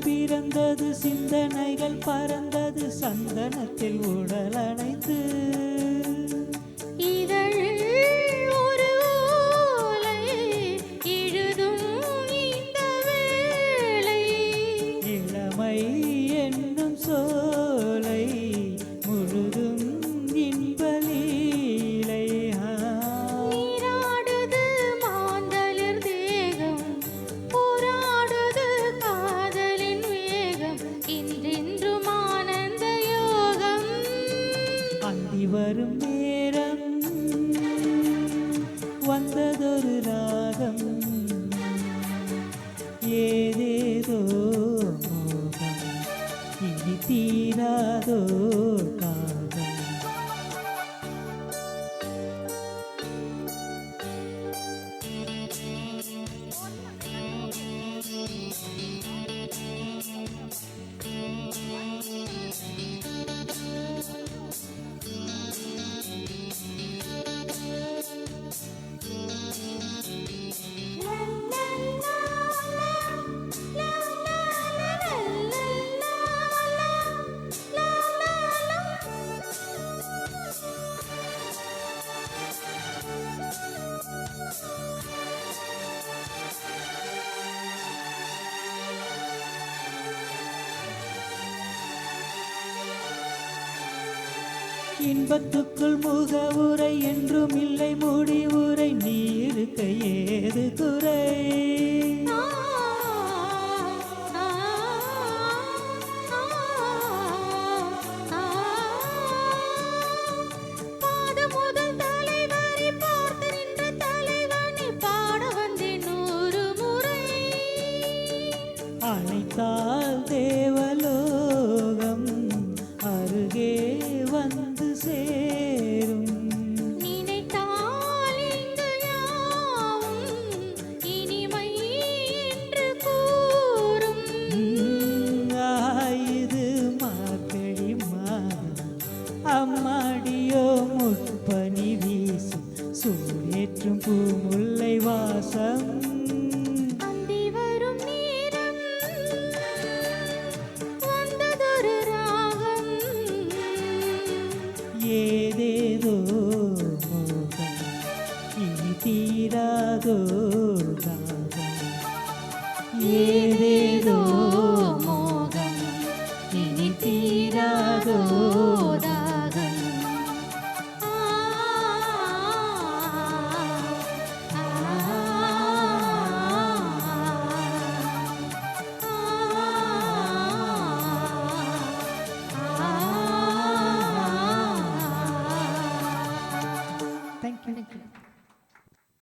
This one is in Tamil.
பிறந்தது சிந்தனைகள் பறந்தது சந்தனத்தில் உடல் அணைத்து இளமை என்னும் சோலை முழுதும் இன்பலீலை நீராடுது மாந்தளிர் தேகம் போராடுது காதலின் வேகம் இன்றென்றும் ஆனந்த யோகம் அந்தி வரும் நேரம் வந்ததொரு ராகம் ஏதேதோ மோகம் இனி தீராதோ காதல் இன்பத்துக்குள் முகவுரை என்றும் இல்லை முடிவுரை நீ இருக்க ஏது குறை அழைத்தால் தேவலோகம் அருகே வந்து சேரும் நினைத்தால் இங்கு யாவும் இனிமை என்று கூறும் இது மார்கழி மாதம் அம்மாடியோ முற்பனி வீசும் சூடேற்றும் பூமுல்லை வாசம் அந்தி வரும் நேரம் வந்ததொரு ராகம் ஏதேதோ மோகம் இனி தீராதோ தாகம் ஏதேதோ மோகம் இனி தீராதோ தாகம் Thank you.